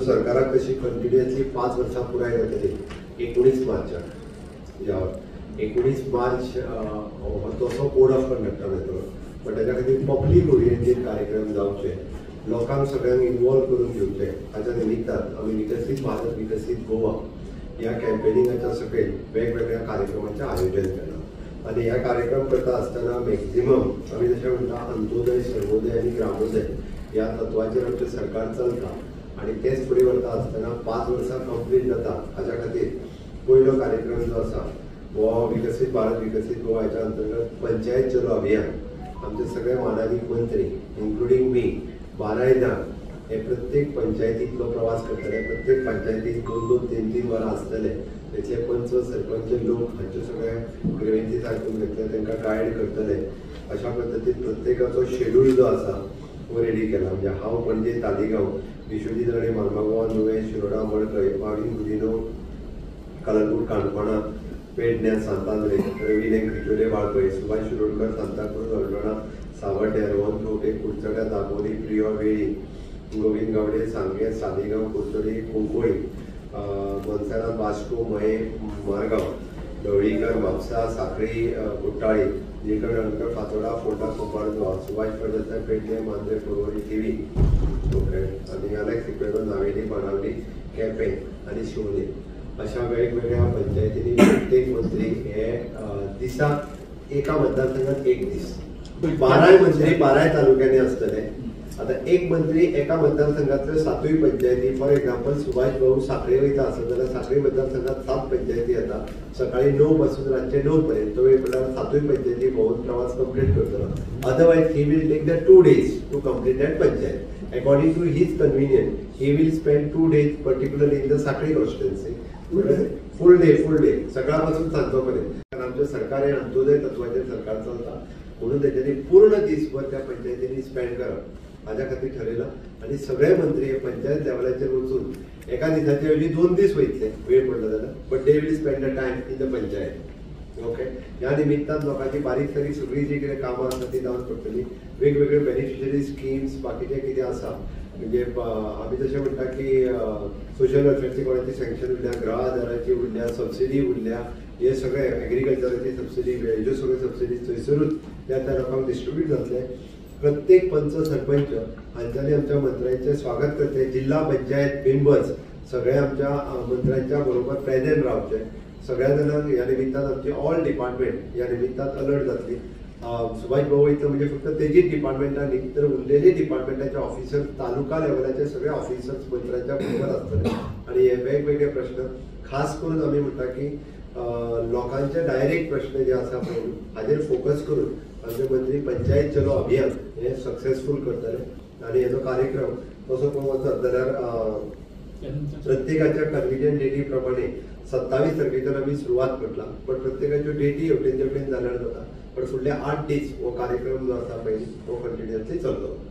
सरकाराक कशी कंटिन्युअसली 5 वर्सां पुराय जातली 19 मार्चाक ज्या 19 मार्च हो तसो कोड ऑफ कंडक्टान येतलो पण ताच्या खातीर पब्लीक ओरिएंटेड कार्यक्रम जावचे लोकांक सगळ्यांक इन्वॉल्व करून घेवचे हाच्या निमित्तान आमी विकसीत भारत विकसीत गोवा ह्या कॅम्पेनिंगाच्या सकयल वेगवेगळ्या कार्यक्रमांचें आयोजन केलां आनी ह्या कार्यक्रम करता आसतना मॅक्झिमम आमी जशें म्हणटा अंत्योदय सर्वोदय आनी ग्रामोदय ह्या तत्वाचेर आमचें सरकार चलता आणि तेच फुडें व्हरता आसतना 5 वर्सां कंप्लीट जाता हाच्या खातीर पयलो कार्यक्रम जो आसा हो विकसीत भारत विकसीत गोवा हाच्या अंतर्गत पंचायत चलो अभियान आमचे सगळे माननीय मंत्री इन्क्लुडींग मी 12 दिनांक हे प्रत्येक पंचायतींतलो प्रवास करतले प्रत्येक पंचायतींत 2-2, 3-3 वरां आसतले तेचे पंच सरपंच लोक हांचे सगळे ग्रेविंसीस आयकून घेतले तांकां गायड करतले अशा पद्दतीन प्रत्येकाचो शेड्यूल जो आसा तो रेडी केला म्हणजे हांव पणजे तालिगांव विश्वजीत राणे मार्मागोवा नुवें शिरोडा मडकय मागीर गुदिनो कलंगूट काणकोणा पेडण्या सांतांद्रे रवी क्रिचोले वाळपय सुभाष शिरोडकर सांताक्रूज अर्डोणा सावड्ड्या रोहन कवठे कुडचड्या दाबोली प्रियो वेळी गोविंद गावडे सांगे सालिगांव कुर्चोली कुंकोळी मनसेरात वास्को मये मारगांव ढवळीकर म्हापसा साखळी कुट्टाळी निकळकर फातोडा फोंडा कोपारदोआ सुभाष फळदेसाय पेडणे मांद्रे पर्वरी थिवी ओके आनी अलेक्स सिक्वेरो नावेली बाणावली केपें आनी शिवोले अशा वेगवेगळ्या पंचायतींनी प्रत्येक मंत्री हे दिसाक एका मतदारसंघात एक दीस 12 मंत्री 12 तालुक्यांनी असतले आता एक मंत्री एका मतदारसंघातल्या 7 पंचायती फॉर एक्झाम्पल सुभाष भाऊ साखळे वयता आसत जाल्यार साखळे मतदारसंघात 7 पंचायती येतात सकाळी 9 पासून रातचे 9 पर्यंत तो वेळ पडल्यार 7 पंचायती भोंवून प्रवास कंप्लीट करतलो otherwise he will take the 2 days to complete that panchayat according to his convenient he will spend 2 days particularly in the Sankhali constituency full day सकाळपासून सांजोपर्यंत कारण आमचं सरकार हे अंत्योदय तत्वाचेर सरकार चलता म्हणून त्याच्यानी पूर्ण दिसभर त्या पंचायतींनी स्पेंड करप हाच्या खातीर ठरयलां आनी सगळे मंत्री हे पंचायत लेवलाचेर वचून एका दिसाचे ऐवजी 2 दीस वयतले वेळ पडलो जाल्यार but they will spend the time in the panchayat okay ह्या निमित्तान लोकांची बारीक सारीक सगळी जी कितें कामां आसा ती जावन पडटली वेगवेगळे बेनिफिशरी स्किम्स बाकीचे कितें आसा म्हणजे आमी जशें म्हणटा की सोशल वेलफेअरची कोणाची सँक्शन उरल्या गृह आदाराची उरल्या सबसिडी उरल्या हे सगळे एग्रीकल्चराची सबसिडी हेज्यो सगळ्यो सबसिडीज थंयसरूच त्या लोकांक डिस्ट्रिब्यूट जातले प्रत्येक पंच सरपंच हांच्यानी आमच्या मंत्र्यांचे स्वागत करते जिल्हा पंचायत मेंबर्स सगळे आमच्या मंत्र्यांच्या बरोबर प्रेझेंट रावचे सगळ्या जाणांक ह्या निमित्तान आमची ऑल डिपार्टमेंट ह्या निमित्तान अलर्ट जातली सुभाष भाऊ वयता म्हणजे फक्त तेजीच डिपार्टमेंटां न्ही तर उरलेली डिपार्टमेंटाचे ऑफिसर्स तालुका लेवलाचे सगळे ऑफिसर्स मंत्र्यांच्या बरोबर आसतले आनी हे वेगवेगळे प्रश्न खास करून आमी म्हणटा की लोकांचे डायरेक्ट प्रश्न जे आसा पळय हाजेर फोकस करून आमचे मंत्री पंचायत चलो अभियान हे सक्सेसफूल करतले आनी हेजो कार्यक्रम कसो पळोवंक वचत जाल्यार प्रत्येकाच्या कन्व्हिनियंट डेटी प्रमाणे 27 तारखेच्यान आमी सुरवात करतला पण प्रत्येकाच्यो डेटी हेवटेन तेवटेन जाल्यार जाता पण फुडले 8 दीस हो कार्यक्रम जो आसा पळय तो कंटिन्युअसली चलतलो.